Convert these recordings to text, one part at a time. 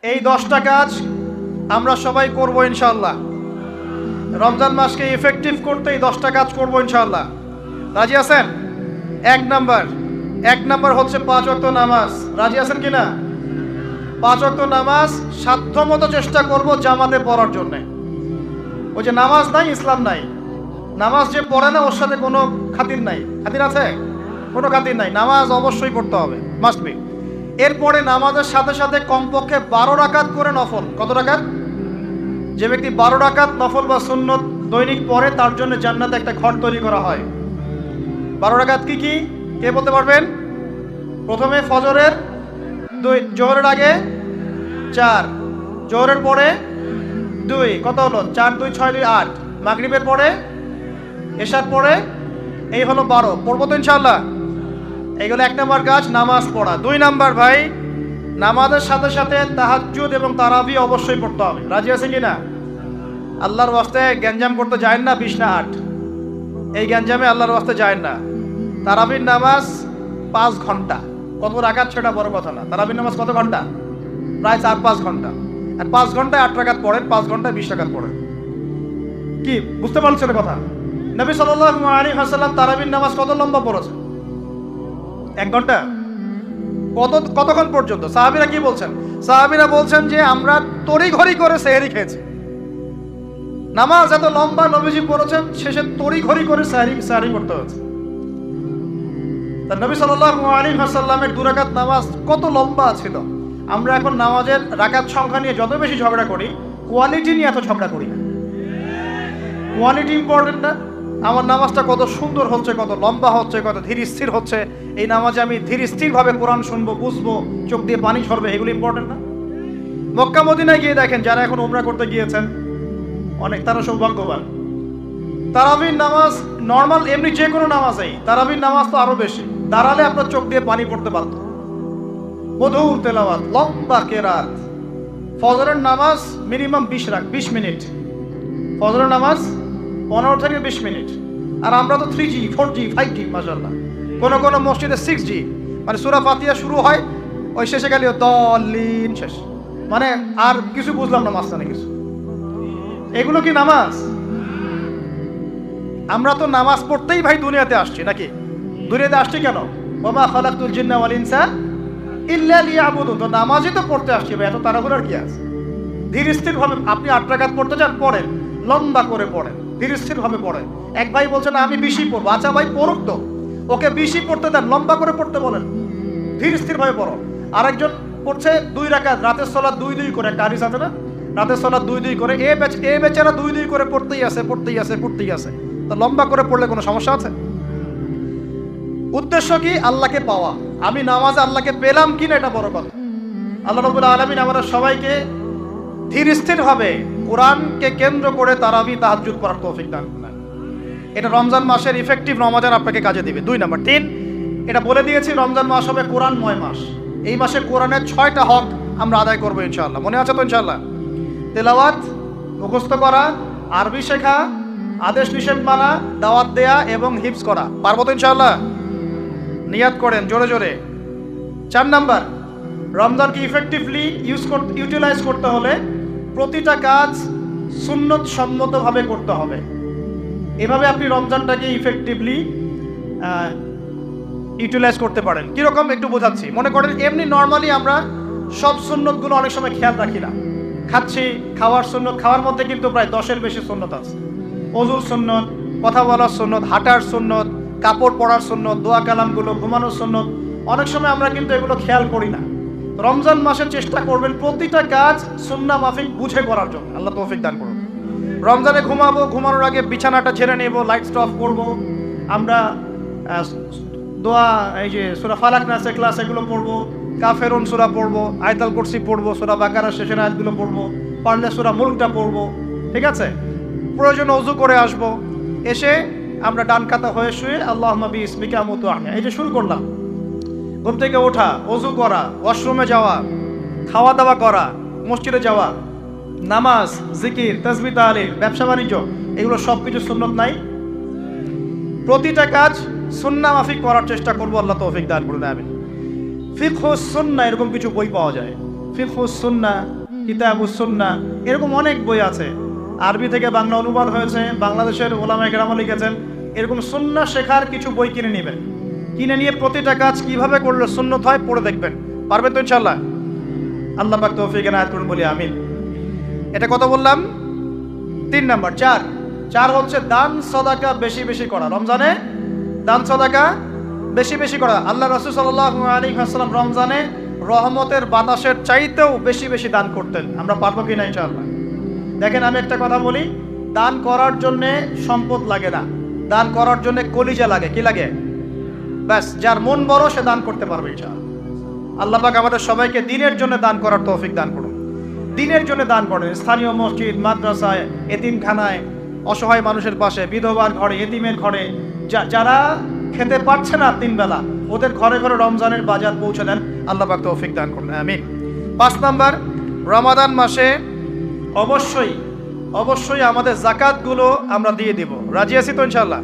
এই 10টা কাজ আমরা সবাই করব ইনশাআল্লাহ। রমজান মাসকে ইফেক্টিভ করতে এই 10টা কাজ করব ইনশাআল্লাহ। রাজি আছেন? এক নাম্বার হচ্ছে 5 ওয়াক্ত নামাজ। রাজি আছেন কিনা? 5 ওয়াক্ত নামাজ সাধ্যমতো চেষ্টা করব জামাতে পড়ার জন্য। ওই যে নামাজ নাই ইসলাম নাই, নামাজ যে পড়ে না ওর সাথে কোনো খাতির নাই। খাতির আছে? কোনো খাতির নাই। নামাজ অবশ্যই পড়তে হবে, মাস্ট বি। এরপরে নামাজের সাথে সাথে কমপক্ষে 12 রাকাত করে নফল। কত রাকাত? যে ব্যক্তি 12 রাকাত নফল বা সুন্নত দৈনিক পড়ে তার জন্য জান্নাতে একটা ঘর তৈরি করা হয়। 12 রাকাত কি কি কে বলতে পারবেন? প্রথমে ফজরের 2, জোহরের আগে 4, জোহরের পরে 2, কত হলো? 4 2 6 2 8, মাগরিবের পরে, এশার পরে, এই হলো 12। পড়বো তো ইনশাআল্লাহ। এইগুলো 1 নাম্বার কাজ, নামাজ পড়া। 2 নাম্বার ভাই, নামাজের সাথে সাথে তাহাজ্জুদ এবং তারাবি অবশ্যই পড়তে হবে। রাজি আছেন কি না? আল্লাহর ওয়াস্তে গ্যাঞ্জাম করতে যায় না 20 না 8, এই গ্যাঞ্জামে আল্লাহর ওয়াস্তে যায় না। তারাবির নামাজ 5 ঘন্টা। কত রাকাত সেটা বড় কথা না। তারাবির নামাজ কত ঘন্টা? প্রায় 4-5 ঘন্টা। আর 5 ঘন্টায় 8 রাকাত পড়েন, 5 ঘন্টায় 20 রাকাত পড়েন। কি বুঝতে পারছেন কথা? নবী সাল্লাল্লাহু আলাইহি ওয়াসাল্লাম তারাবির নামাজ কত লম্বা পড়েছেন? 1 ঘন্টা। কতক্ষণ পর্যন্ত? সাহাবীরা কি বলছেন? সাহাবীরা বলছেন যে আমরা তড়িঘড়ি করে সেহরি খেয়েছি। নামাজ এত লম্বা নবীজি পড়েছেন, শেষে তড়িঘড়ি করে সেহরি করতে হয়েছে। তা নবী সাল্লাল্লাহু আলাইহি ওয়াসাল্লামের 2 রাকাত নামাজ কত লম্বা ছিল। আমরা এখন নামাজের রাকাত সংখ্যা নিয়ে যত বেশি ঝগড়া করি, কোয়ালিটি নিয়ে এত ঝগড়া করি না। কোয়ালিটি ইম্পর্টেন্ট না? আমার নামাজটা কত সুন্দর হচ্ছে, কত লম্বা হচ্ছে, কত ধীর স্থির হচ্ছে, এই নামাজে আমি ধীর স্থিরভাবে কোরআন শুনবো, বুঝবো, চোখ দিয়ে পানি ঝরবে, এগুলো ইম্পর্টেন্ট না? মক্কা মদিনায় গিয়ে দেখেন, যারা এখন উমরা করতে গিয়েছেন অনেক, তারা সৌভাগ্যবান। তারাবির নামাজ নর্মাল এমনি যে কোনো নামাজেই, তারাবির নামাজ তো আরো বেশি। দাঁড়ালে আপনার চোখ দিয়ে পানি পড়তে পারত। মধুর তেলাওয়াত, লম্বা কেরাত। ফজরের নামাজ মিনিমাম 20 মিনিট। ফজরের নামাজ 15 থেকে 20 মিনিট। আর আমরা তো 3G 4G 5G মাশাআল্লাহ। কোন মসজিদে 6G, মানে সূরা ফাতিহা শুরু হয়, ওই শেষে গেলে দলিন শেষ, মানে আর কিছু বুঝলাম না মাঝখানে কিছু। এগুলো কি নামাজ? আমরা তো নামাজ পড়তেই ভাই দুনিয়াতে আসছি নাকি? দুনিয়াতে আসছি কেন? ওমা খালাকতুল জিন্না ওয়াল ইনসা ইল্লা লিয়াবুদুন। তো নামাজই তো পড়তে আসছি ভাই, এত তাড়াহুড়ার কি আছে? ধীর স্থির ভাবে আপনি 8 রাকাত পড়তে চান, পড়েন, লম্বা করে পড়েন, ধীর স্থির ভাবে পড়েন। এক ভাই বলছেন আমি 20 পড়বো। আচ্ছা ভাই পড়ুক তো, ওকে 20 পড়তে দেন, লম্বা করে পড়তে বলেন, ধীর স্থির ভাবে পড়ো। আরেকজন পড়ছে 2 রাকাত, রাতের সালাত 2 করে, একটা হাদিস আছে না, রাতের সালাত 2 করে। এ বেচারা 2 করে পড়তেই আছে। তো লম্বা করে পড়লে কোনো সমস্যা আছে? উদ্দেশ্য কি? আল্লাহকে পাওয়া। আমি নামাজে আল্লাহকে পেলাম কিনা এটা বড় কথা। আল্লাহ রাব্বুল আলামিন আমাদের সবাইকে ধীর স্থির ভাবে কোরআনকে কেন্দ্র করে তারাবি তাহাজ্জুদ করার তৌফিক দান করেন। এটা রমজান মাসের ইফেক্টিভ রমাজান আপনাকে কাজে দিবে। 2 নাম্বার। 3, এটা বলে দিয়েছি রমজান মাস হবে কোরআনময় মাস। এই মাসে কোরআনের 6টা হক আমরা আদায় করবো ইনশাআল্লাহ। মনে আছে তো ইনশাআল্লাহ? তেলাওয়াত, মুখস্থ করা, আরবি শেখা, আদেশ নিষেধ মানা, দাওয়াত দেয়া এবং হিফজ করা। পারবো তো ইনশাআল্লাহ? নিয়াত করেন জোরে জোরে। 4 নাম্বার, রমজানকে ইফেক্টিভলি ইউটিলাইজ করতে হলে প্রতিটা কাজ সুন্নত সম্মতভাবে করতে হবে। এভাবে আপনি রমজানটাকে ইফেক্টিভলি ইউটিলাইজ করতে পারেন। কীরকম একটু বোঝাচ্ছি। মনে করেন এমনি নর্মালি আমরা সব সুন্নতগুলো অনেক সময় খেয়াল রাখি না। খাচ্ছি, খাওয়ার সুন্নত, খাওয়ার মধ্যে কিন্তু প্রায় 10-এর বেশি সুন্নত আছে। ওযুর সুন্নত, কথা বলার সুন্নত, হাঁটার সুন্নত, কাপড় পরার সুন্নত, দোয়া কালামগুলো, ঘুমানোর সুন্নত, অনেক সময় আমরা কিন্তু এগুলো খেয়াল করি না। রমজান মাসে চেষ্টা করবেন প্রতিটা কাজ সুন্নাহ মাফিক বুঝে করার জন্য। আল্লাহ তৌফিক দান করুন। রমজানে ঘুমাবো, ঘুমানোর আগে বিছানাটা ঝেড়ে নেব, লাইট অফ করব, আমরা দোয়া, এই যে সূরা ফালাক নাস ইখলাস এগুলো পড়বো, কাফেরুন সূরা পড়বো, আয়াতুল কুরসি পড়বো, সূরা বাকারার শেষের আয়াতগুলো পড়বো, পারলে সূরা মুলকটা পড়বো, ঠিক আছে? প্রয়োজনে ওযু করে আসবো, এসে আমরা ডান কাতা হয়ে শুয়ে আল্লাহুম্মা বিইসমিকা আমুতু আহয়া, এই যে শুরু করলাম। ঘুম থেকে ওঠা, ওযু করা, ওয়াশরুমে যাওয়া, খাওয়া দাওয়া করা, মসজিদে যাওয়া, নামাজ, জিকির, তাসবিহ, তাহলিল, ব্যবসা বাণিজ্য, এগুলো সব কিছু সুন্নত নাই? প্রতিটা কাজ সুন্নাহ মাফিক করার চেষ্টা করবো। আল্লাহ তৌফিক দান করুন, আমিন। ফিকহুস সুন্নাহ এরকম কিছু বই পাওয়া যায়। ফিকহুস সুন্নাহ, কিতাবুস সুন্নাহ, এরকম অনেক বই আছে। আরবি থেকে বাংলা অনুবাদ হয়েছে, বাংলাদেশের ওলামায়ে কেরাম লিখেছেন। এরকম সুন্নাহ শেখার কিছু বই কিনে নেবেন, কিনে নিয়ে প্রতিটা কাজ কিভাবে করলে সুন্নত হয় পড়ে দেখবেন। পারবেন তো ইনশাআল্লাহ? আল্লাহ পাক তৌফিক এনায়েত করুন বলি আমিন। এটা কত বললাম? 3 নাম্বার। 4 হচ্ছে দান সদাকা বেশি বেশি করা। রমজানে দান সদাকা বেশি বেশি করা। আল্লাহ রাসূল সাল্লাল্লাহু আলাইহি ওয়াসাল্লাম রমজানে রহমতের বাতাসের চাইতেও বেশি বেশি দান করতেন। আমরা পারবো কিনা ইনশাআল্লাহ? দেখেন, আমি একটা কথা বলি, দান করার জন্যে সম্পদ লাগে না, দান করার জন্য কলিজা লাগে। কি লাগে? ব্যাস, যার মন বড় সে দান করতে পারবে ইনশাআল্লাহ। আল্লাহ পাক আমাদের সবাইকে দ্বীনের জন্য দান করার তৌফিক দান করুন। দ্বীনের জন্য দান করেন, স্থানীয় মসজিদ, মাদ্রাসায়, এতিমখানায়, অসহায় মানুষের পাশে, বিধবার ঘরে, এতিমের ঘরে, যারা খেতে পারছে না 3 বেলা, ওদের ঘরে ঘরে রমজানের বাজার পৌঁছে দেন। আল্লাহ পাক তৌফিক দান করুন, আমিন। 5 নাম্বার, রমাদান মাসে অবশ্যই অবশ্যই আমাদের জাকাতগুলো আমরা দিয়ে দিব। রাজি আছি তো ইনশাআল্লাহ?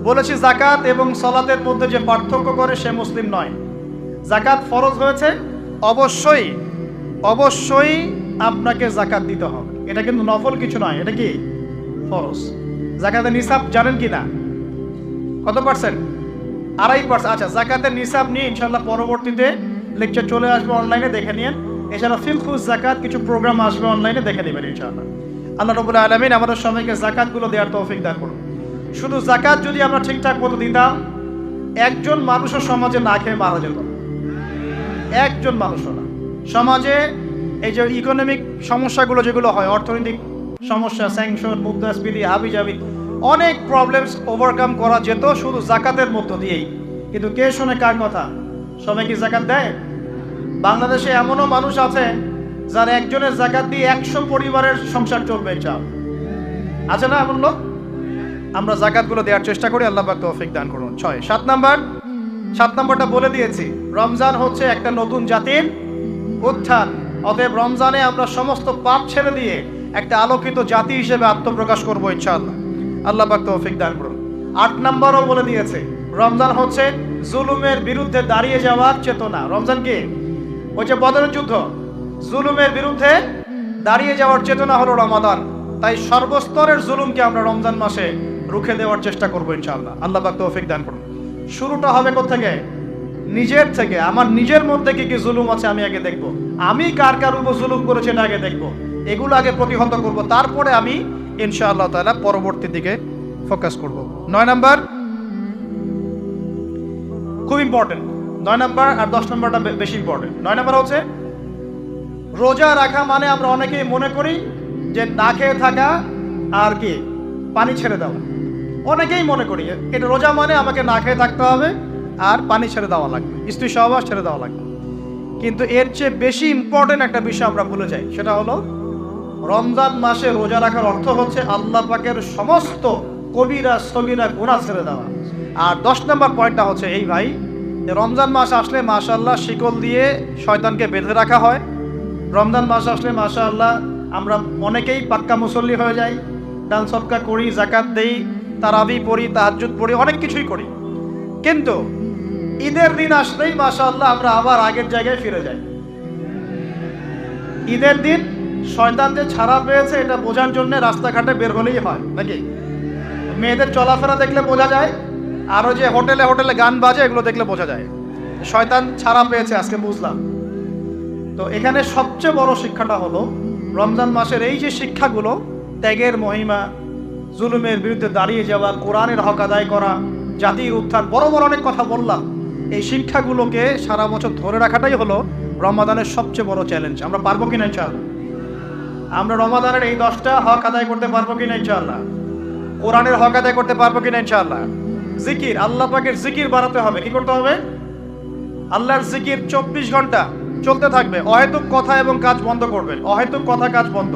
বলেছি জাকাত এবং সালাতের মধ্যে যে পার্থক্য করে সে মুসলিম নয়। জাকাত ফরজ হয়েছে, অবশ্যই অবশ্যই আপনাকে জাকাত দিতে হবে। এটা কিন্তু নফল কিছু নয়, এটা কি ফরজ। জাকাতের নিসাব জানেন কি না? কত পার্সেন্ট? 2.5%। আচ্ছা, জাকাতের নিসাব নিয়ে ইনশাআল্লাহ পরবর্তীতে লেকচার চলে আসবে, অনলাইনে দেখে নিন। এছাড়া ফিকহুস জাকাত কিছু প্রোগ্রাম আসবে, অনলাইনে দেখে নেবেন ইনশাআল্লাহ। আল্লাহ রাব্বুল আলামিন আমাদের সবাইকে জাকাতগুলো দেওয়ার তৌফিক দান করুন। শুধু জাকাত যদি আমরা ঠিকঠাক মতো দিতাম, একজন মানুষও সমাজে না খেয়ে মারা যেত। একজন মানুষও না। সমাজে এই যে ইকোনমিক সমস্যাগুলো যেগুলো হয়, অর্থনৈতিক সমস্যা, স্যাংশন, মুদ্রাস্ফীতি, হাবিজাবি, অনেক প্রবলেমস ওভারকাম করা যেত শুধু জাকাতের মধ্য দিয়েই। কিন্তু কে শোনে কার কথা? সবাই কি জাকাত দেয়? বাংলাদেশে এমনও মানুষ আছে যার একজনের জাকাত দিয়ে 100 পরিবারের সংসার চলবে। আছে না এমন লোক? আমরা জাকাতগুলো দেওয়ার চেষ্টা করি। আল্লাহ পাক তৌফিক দান করুন। 7 নাম্বারটা বলে দিয়েছি, রমজান হচ্ছে একটা নতুন জাতির উত্থান। অতএব রমজানে আমরা সমস্ত পাপ ছেড়ে দিয়ে একটা আলোকিত জাতি হিসেবে আত্মপ্রকাশ করবো ইনশাআল্লাহ। আল্লাহ পাক তৌফিক দান করুন। 8 নাম্বারও বলে দিয়েছে, রমজান হচ্ছে জুলুমের বিরুদ্ধে দাঁড়িয়ে যাওয়ার চেতনা। রমজান কি? ওই যে বদরের যুদ্ধ, জুলুমের বিরুদ্ধে দাঁড়িয়ে যাওয়ার চেতনা হলো রমাদান। তাই সর্বস্তরের জুলুমকে আমরা রমজান মাসে রুখে দেওয়ার চেষ্টা করবো ইনশাআল্লাহ। আল্লাহ পাক তৌফিক দান করুন। শুরুটা হবে কোত্থেকে? নিজের থেকে। আমার নিজের মধ্যে কি কি জুলুম আছে আমি আগে দেখব। আমি কার কার উপর জুলুম করেছি এটা আগে দেখব। এগুলো আগে প্রতিহত করব, তারপরে আমি ইনশাআল্লাহ তাআলা পরবর্তী দিকে ফোকাস করব। 9 নাম্বার খুব ইম্পর্টেন্ট। 9 নাম্বার আর 10 নাম্বারটা বেশি ইম্পর্টেন্ট। 9 নাম্বার হচ্ছে রোজা রাখা মানে আমরা অনেকেই মনে করি যে না খেয়ে থাকা আর কি পানি ছেড়ে দেওয়া। অনেকেই মনে করি এটা রোজা মানে আমাকে না খেয়ে থাকতে হবে আর পানি ছেড়ে দেওয়া লাগবে, স্ত্রী সহবাস ছেড়ে দেওয়া লাগবে। কিন্তু এর চেয়ে বেশি ইম্পর্টেন্ট একটা বিষয় আমরা ভুলে যাই, সেটা হলো রমজান মাসে রোজা রাখার অর্থ হচ্ছে আল্লাহ পাকের সমস্ত কবিরা সগীরা গুনাহ ছেড়ে দেওয়া। আর 10 নম্বর পয়েন্টটা হচ্ছে এই ভাই, রমজান মাস আসলে মাশাআল্লাহ শিকল দিয়ে শয়তানকে বেঁধে রাখা হয়। রমজান মাস আসলে মাশাআল্লাহ আমরা অনেকেই পাক্কা মুসল্লি হয়ে যাই, দান সদকা করি, জাকাত দেই, তারাবি পড়ি, তাহাজ্জুদ পড়ি, অনেক কিছুই করি। কিন্তু ঈদের দিন আসলেই মাশাআল্লাহ আমরা আবার আগের জায়গায় ফিরে যাই। ঈদের দিন শয়তান যে ছাড়া পেয়েছে এটা বোঝার জন্য রাস্তাঘাটে বের হলেই হয় নাকি? মেয়েদের চলাফেরা দেখলে বোঝা যায়, আরও যে হোটেলে হোটেলে গান বাজে এগুলো দেখলে বোঝা যায় শয়তান ছাড়া পেয়েছে, আজকে বুঝলাম। তো এখানে সবচেয়ে বড় শিক্ষাটা হলো রমজান মাসের এই যে শিক্ষাগুলো, ত্যাগের মহিমা, জুলুমের বিরুদ্ধে দাঁড়িয়ে যাওয়া, কোরআনের হক আদায় করা, জাতির উত্থান, বড় বড় অনেক কথা বললাম। এই শিক্ষাগুলোকে সারা বছর ধরে রাখাটাই হলো রমাদানের সবচেয়ে বড় চ্যালেঞ্জ। আমরা পারবো কিনা ইনশাআল্লাহ? আমরা রমাদানের এই 10টা হক আদায় করতে পারবো কিনা ইনশাআল্লাহ? কোরআনের হক আদায় করতে পারবো কিনা ইনশাআল্লাহ? জিকির, আল্লাহ পাকের জিকির বাড়াতে হবে। কি করতে হবে? আল্লাহর জিকির 24 ঘন্টা চলতে থাকবে। অহেতুক কথা এবং কাজ বন্ধ করবেন। অহেতুক কথা কাজ বন্ধ।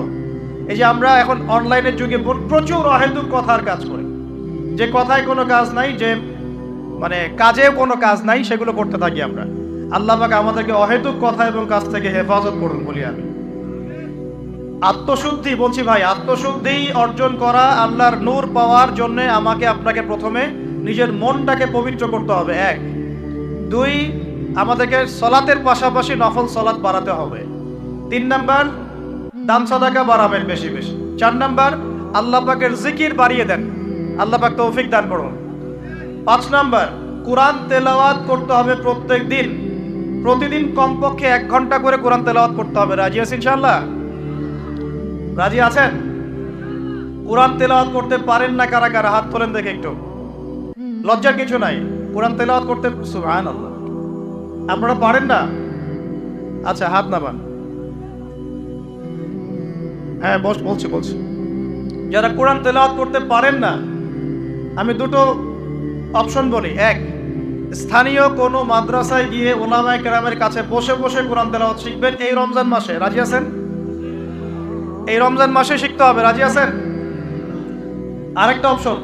এই যে আমরা এখন অনলাইনের যুগে প্রচুর অহেতুক কথার কাজ করি, যে কথায় কোনো কাজ নাই, যে মানে কাজেও কোনো কাজ নাই, সেগুলো করতে থাকি আমরা। আল্লাহ পাক আমাদেরকে অহেতুক কথা এবং কাজ থেকে হেফাজত করুন বলি আমি। আত্মশুদ্ধি বলছি ভাই, আত্মশুদ্ধি অর্জন করা, আল্লাহর নূর পাওয়ার জন্য আমাকে আপনাকে প্রথমে নিজের মনটাকে পবিত্র করতে হবে। 1, 2 আমাদেরকে সলাতের পাশাপাশি নফল সলাত বাড়াতে হবে। 3 নাম্বার, দান সাদাকা বাড়াবেন বেশি বেশি। 4 নাম্বার, আল্লাহ পাকের জিকির বাড়িয়ে দেন, আল্লাহ পাক তৌফিক দান করুন। 5 নাম্বার, কোরআন তেলাওয়াত করতে হবে প্রত্যেক দিন, প্রতিদিন কমপক্ষে 1 ঘন্টা করে কোরআন তেলাওয়াত করতে হবে। রাজি আছেন ইনশাআল্লাহ? রাজি আছেন? কোরআন তেলাওয়াত করতে পারেন না কারা কারা? হাত তোলেন দেখে একটু। লজ্জার কিছু নাই, কোরআন তেলাওয়াত করতে। সুবহানাল্লাহ, আপনারা পারেন না? আচ্ছা, হাত নামান। হ্যাঁ, বলছি। যারা কোরআন তেলাওয়াত করতে পারেন না, আমি দুটো অপশন বলি। 1, স্থানীয় কোনো মাদ্রাসায় গিয়ে উলামায়ে কেরামের কাছে বসে বসে কোরআন তেলাওয়াত শিখবেন এই রমজান মাসে। রাজি আছেন? এই রমজান মাসে শিখতে হবে। রাজি আছেন? আরেকটা অপশন,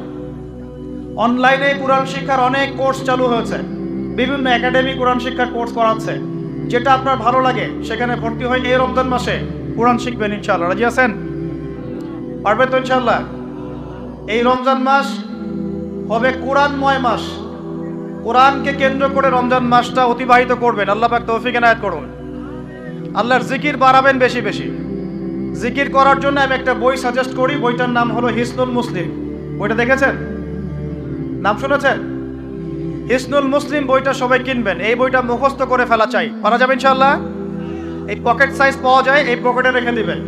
অনলাইনে কোরআন শিক্ষার অনেক কোর্স চালু হয়েছে, বিভিন্ন একাডেমি কোরআন শিক্ষার কোর্স করাচ্ছে। যেটা আপনার ভালো লাগে সেখানে ভর্তি হয়ে এই রমজান মাসে কোরআন শিখবেন ইনশাআল্লাহ। রাজি আছেন? পারবেন তো ইনশাআল্লাহ? এই রমজান মাস হবে কোরআনময় মাস, কোরআনকে কেন্দ্র করে রমজান মাসটা অতিবাহিত করবেন। আল্লাহ পাক তৌফিক এনায়েত করুন। আল্লাহর জিকির বাড়াবেন বেশি বেশি। জিকির করার জন্য আমি একটা বই সাজেস্ট করি, বইটার নাম হলো হিসনুল মুসলিম। বইটা দেখেছেন? নাম শুনেছেন? হিসনুল মুসলিম বইটা সবাই কিনবেন। এই বইটা মুখস্থ করে ফেলা চাই। পারা যাবে ইনশাআল্লাহ? এই পকেট সাইজ পাওয়া যায়, এই পকেটে রেখে দিবেন।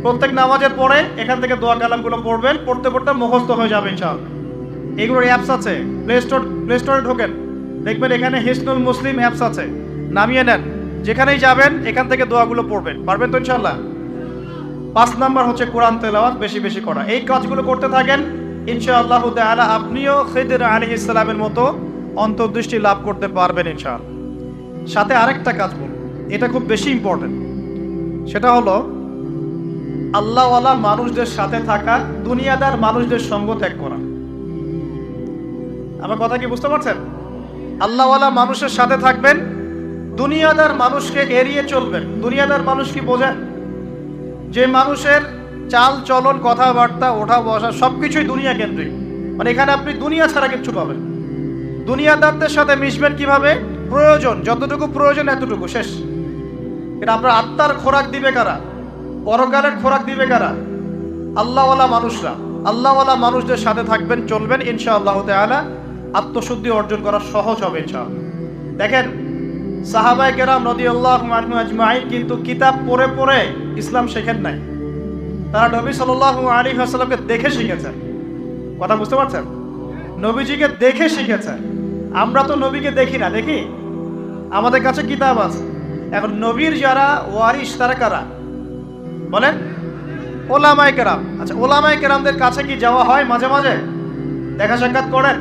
প্রত্যেক নামাজের পরে এখান থেকে দোয়া কালামগুলো পড়বেন, পড়তে পড়তে মুখস্থ হয়ে যাবে ইনশাআল্লাহ। এগুলোর অ্যাপস আছে, প্লে স্টোরে ঢোকেন, দেখবেন এখানে হিসনুল মুসলিম অ্যাপস আছে, নামিয়ে নেন। যেখানেই যাবেন এখান থেকে দোয়াগুলো পড়বেন। পারবেন তো ইনশাআল্লাহ? 5 নাম্বার হচ্ছে কোরআন তেলাওয়াত বেশি বেশি করা। এই কাজগুলো করতে থাকেন, ইনশাআল্লাহ তাআলা আপনিও খিদর আলাইহিস সালামের মতো অন্তর্দৃষ্টি লাভ করতে পারবেন ইনশাআল্লাহ। সাথে আরেকটা কাজ বলুন, এটা খুব বেশি ইম্পর্টেন্ট। সেটা হলো আল্লাহওয়ালা মানুষদের সাথে থাকা, দুনিয়াদার মানুষদের সঙ্গ ত্যাগ করা। আমার কথা কি বুঝতে পারছেন? আল্লাহওয়ালা মানুষের সাথে থাকবেন, দুনিয়াদার মানুষকে এড়িয়ে চলবেন। দুনিয়াদার মানুষ কি বোঝেন? যে মানুষের চাল চলন, কথাবার্তা, ওঠা বসা সবকিছুই দুনিয়া কেন্দ্রিক, মানে এখানে আপনি দুনিয়া ছাড়া কিচ্ছু পাবেন। দুনিয়াদারদের সাথে মিশবেন কিভাবে? প্রয়োজন, যতটুকু প্রয়োজন এতটুকু, শেষ। এটা আপনার আত্মার খোরাক দিবে কারা? পরকালের খোরাক দিবে কারা? আল্লাহওয়ালা মানুষরা। আল্লাহওয়ালা মানুষদের সাথে থাকবেন, চলবেন, ইনশাআল্লাহ তাআলা আত্মশুদ্ধি অর্জন করা সহজ হবে ইনশাআল্লাহ। দেখেন, সাহাবায়ে কেরাম রাদিয়াল্লাহু আনহুম আজমাইন কিন্তু কিতাব পড়ে পড়ে ইসলাম শেখেন নাই, তারা নবী সাল্লাল্লাহু আলাইহি ওয়াসাল্লামকে দেখে শিখেছেন। কথা বুঝতে পারছেন? নবীজিকে দেখে শিখেছেন। আমরা তো নবীকে দেখি না, দেখি? আমাদের কাছে কিতাব আছে। এখন নবীর যারা ওয়ারিস তারা কারা বলেন? ওলামায়ে কেরাম। আচ্ছা, ওলামায়ে কেরামদের কাছে কি যাওয়া হয়? মাঝে মাঝে দেখা সাক্ষাৎ করেন?